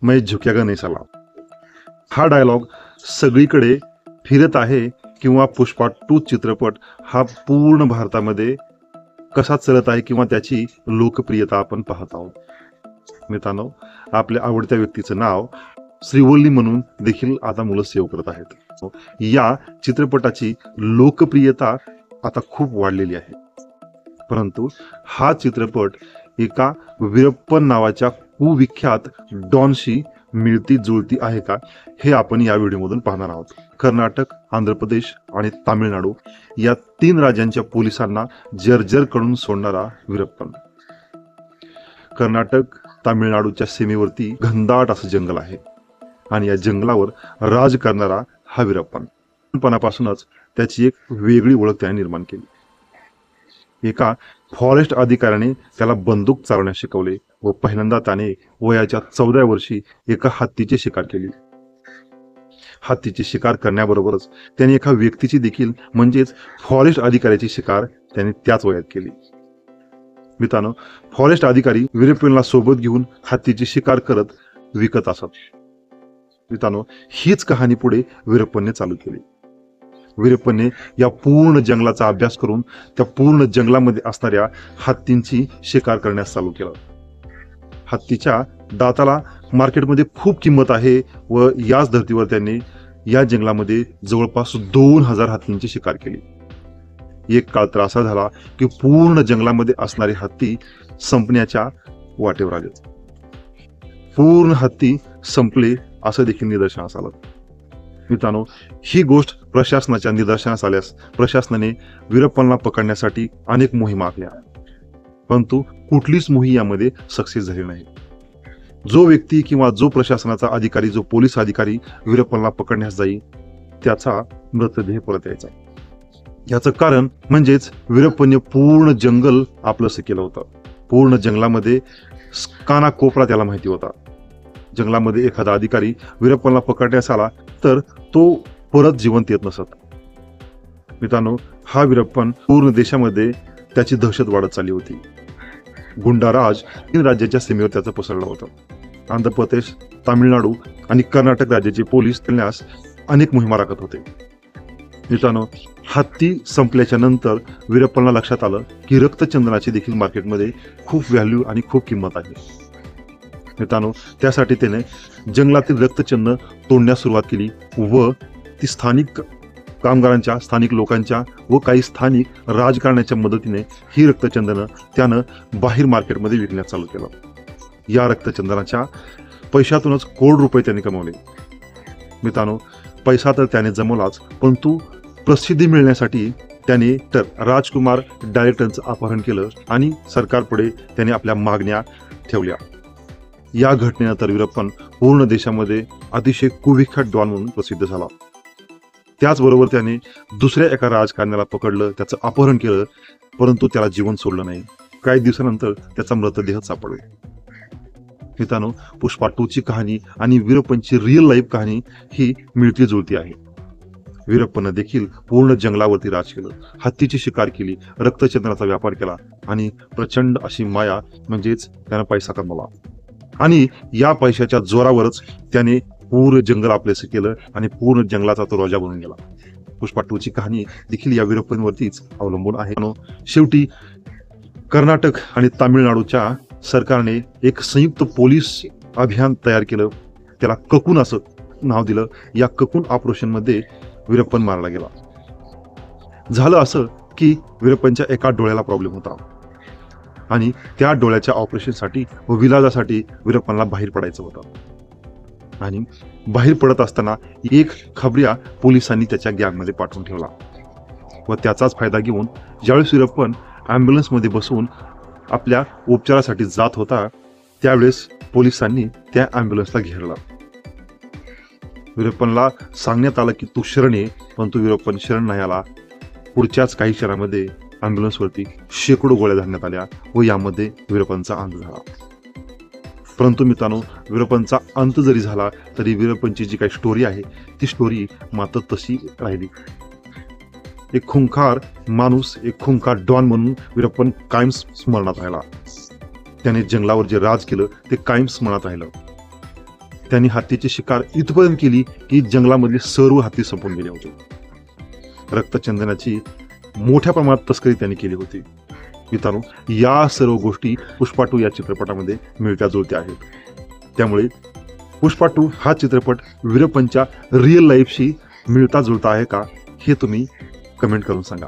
मैं झुकेगा नहीं साला. हा डायलॉग सगळीकडे फिरत आहे किंवा पुष्पा 2 चित्रपट हा पूर्ण भारतामध्ये कसा चालत आहे किंवा त्याची लोकप्रियता आपण पाहत आहोत. मित्रांनो, आपल्या आवडत्या व्यक्तीचं नाव श्रीवल्ली म्हणून देखील आता मुलं सेव्ह करत आहेत. या चित्रपटाची लोकप्रियता आता खूप वाढलेली आहे. परंतु हा चित्रपट एका वीरप्पन नावाच्या कुविख्यात डॉनशी मिळती जुळती आहे का, हे आपण या व्हिडिओमधून पाहणार आहोत. कर्नाटक, आंध्र प्रदेश आणि तामिळनाडू या 3 राज्यांच्या पोलिसांना जर्जर करून सोडणारा वीरप्पन. कर्नाटक तामिळनाडूच्या सीमेवरती घनदाट असं जंगल आहे आणि या जंगलावर राज करणारा हा वीरप्पन. लहानपणापासूनच त्याची एक वेगळी ओळख त्याने निर्माण केली. एका फॉरेस्ट अधिकाऱ्याने त्याला बंदूक चालवण्यास शिकवले व पहिल्यांदा त्याने वयाच्या 14व्या वर्षी एका हत्तीची शिकार केली. हत्तीची शिकार करण्याबरोबरच त्याने एका व्यक्तीची देखील म्हणजेच फॉरेस्ट अधिकाऱ्याची शिकार त्याने त्याच वयात केली. मित्रांनो, फॉरेस्ट अधिकारी वीरप्पनला सोबत घेऊन हत्तीची शिकार करत विकत असत. मित्रांनो, हीच कहाणी पुढे वीरप्पनने चालू केली. वीरप्पनने या पूर्ण जंगलाचा अभ्यास करून त्या पूर्ण जंगलामध्ये असणाऱ्या हत्तींची शिकार करण्यास चालू केलं. हत्तीच्या दाताला मार्केटमध्ये खूप किंमत आहे व याच धर्तीवर त्यांनी या जंगलामध्ये जवळपास 2000 हत्तींची शिकार केली. एक काळ तर असा झाला की पूर्ण जंगलामध्ये असणारे हत्ती संपण्याच्या वाटेवर आले. पूर्ण हत्ती संपले असं देखील निदर्शनास आलं. मित्रांनो, ही गोष्ट प्रशासनाच्या निदर्शनास आल्यास प्रशासनाने वीरप्पनला पकडण्यासाठी अनेक मोहिमा आखल्या, परंतु कुठलीच मोहीम यामध्ये सक्सेस झाली नाही. जो व्यक्ती किंवा जो प्रशासनाचा अधिकारी, जो पोलीस अधिकारी वीरप्पनला पकडण्यास जाई त्याचा मृतदेह परत यायचा. याचं कारण म्हणजेच वीरप्पनने पूर्ण जंगल आपलंसं केलं होतं. पूर्ण जंगलामध्ये कानाकोपरा त्याला माहिती होता. जंगलामध्ये एखादा अधिकारी वीरप्पनला पकडण्यास आला तर तो परत जिवंत येत नसत. मित्रांनो, हा वीरप्पन पूर्ण देशामध्ये त्याची दहशत वाढत चालली होती. गुंडाराज 3 राज्याच्या सीमेवर त्याचं पसरलं होतं. आंध्र प्रदेश, तामिळनाडू आणि कर्नाटक राज्याचे पोलीस त्यास अनेक मोहिमा राखत होते. मित्रांनो, हत्ती संपल्याच्या नंतर वीरप्पनला लक्षात आलं की रक्तचंदनाची देखील मार्केटमध्ये खूप व्हॅल्यू आणि खूप किंमत आहे. मित्रांनो, त्यासाठी त्याने जंगलातील रक्तचंदन तोडण्यास सुरुवात केली व ती स्थानिक कामगारांच्या, स्थानिक लोकांच्या व काही स्थानिक राजकारण्याच्या मदतीने ही रक्तचंदनं त्यानं बाहेर मार्केटमध्ये विकण्यास चालू केलं. या रक्तचंदनाच्या पैशातूनच कोटी रुपये त्याने कमवले. मित्रांनो, पैसा तर त्याने जमवलाच, परंतु प्रसिद्धी मिळण्यासाठी त्याने तर राजकुमार डायरेक्टरचं अपहरण केलं आणि सरकारपुढे त्याने आपल्या मागण्या ठेवल्या. या घटनेनंतर वीरप्पन पूर्ण देशामध्ये अतिशय कुविख्यात डॉन म्हणून प्रसिद्ध झाला. त्याचबरोबर त्याने दुसऱ्या एका राजकारण्याला पकडलं, त्याचं अपहरण केलं, परंतु त्याला जीवन सोडलं नाही. काही दिवसानंतर त्याचा मृतदेह सापडला. मित्रांनो, पुष्पा 2 ची कहाणी आणि वीरप्पनची रिअल लाईफ कहाणी ही मिळती जुळती आहे. वीरप्पन देखील पूर्ण जंगलावरती राज केलं, हत्तीची शिकार केली, रक्तचंदनाचा व्यापार केला आणि प्रचंड अशी माया म्हणजेच त्यानं पैसा कमवला. आणि या पैशाच्या जोरावरच त्याने पूर्ण जंगल आपलेसं केलं आणि पूर्ण जंगलाचा तो राजा बनून गेला. पुष्पा 2 ची कहाणी देखील या वीरप्पनवरतीच अवलंबून आहे. शेवटी कर्नाटक आणि तामिळनाडूच्या सरकारने एक संयुक्त पोलीस अभियान तयार केलं. त्याला ककून असं नाव दिलं. या ककून ऑपरेशनमध्ये वीरप्पन मारला गेला. झालं असं की वीरप्पनच्या एका डोळ्याला प्रॉब्लेम होता आणि त्या डोळ्याच्या ऑपरेशनसाठी व विलाजासाठी वीरप्पनला बाहेर पडायचं होतं. आणि बाहेर पडत असताना एक खबऱ्या पोलिसांनी त्याच्या गॅगमध्ये पाठवून ठेवला व त्याचाच फायदा घेऊन ज्यावेळेस वीरप्पन ॲम्ब्युलन्समध्ये बसून आपल्या उपचारासाठी जात होता त्यावेळेस पोलिसांनी त्या ॲम्ब्युलन्सला घेरला. वीरप्पनला सांगण्यात आलं की तू शरण ये, परंतु वीरप्पन शरण नाही आला. पुढच्याच काही क्षणामध्ये ॲम्ब्युलन्सवरती शेकडो गोळ्या घालण्यात आल्या व यामध्ये वीरप्पनचा अंत झाला. परंतु मित्रांनो, वीरप्पनचा अंत जरी झाला तरी वीरप्पनची जी काही स्टोरी आहे ती स्टोरी मात्र तशी राहिली. एक खुंखार माणूस, एक खुंखार डॉन म्हणून वीरप्पन कायम स्मरणात राहिला. त्याने जंगलावर जे राज केलं ते कायम स्मरणात राहिलं. त्यांनी हत्तीची शिकार इथपर्यंत केली की जंगलामधले सर्व हत्ती संपून गेले होते. रक्तचंदनाची मोठ्या प्रमाणात तस्करी त्यांनी केली होती. मित्रांनो, या सर्व गोष्टी पुष्पा 2 या चित्रपटामध्ये मिळत्या जुळत्या आहेत. त्यामुळे पुष्पा 2 हा चित्रपट वीरप्पनच्या रिअल लाईफशी मिळता जुळता आहे का, हे तुम्ही कमेंट करून सांगा.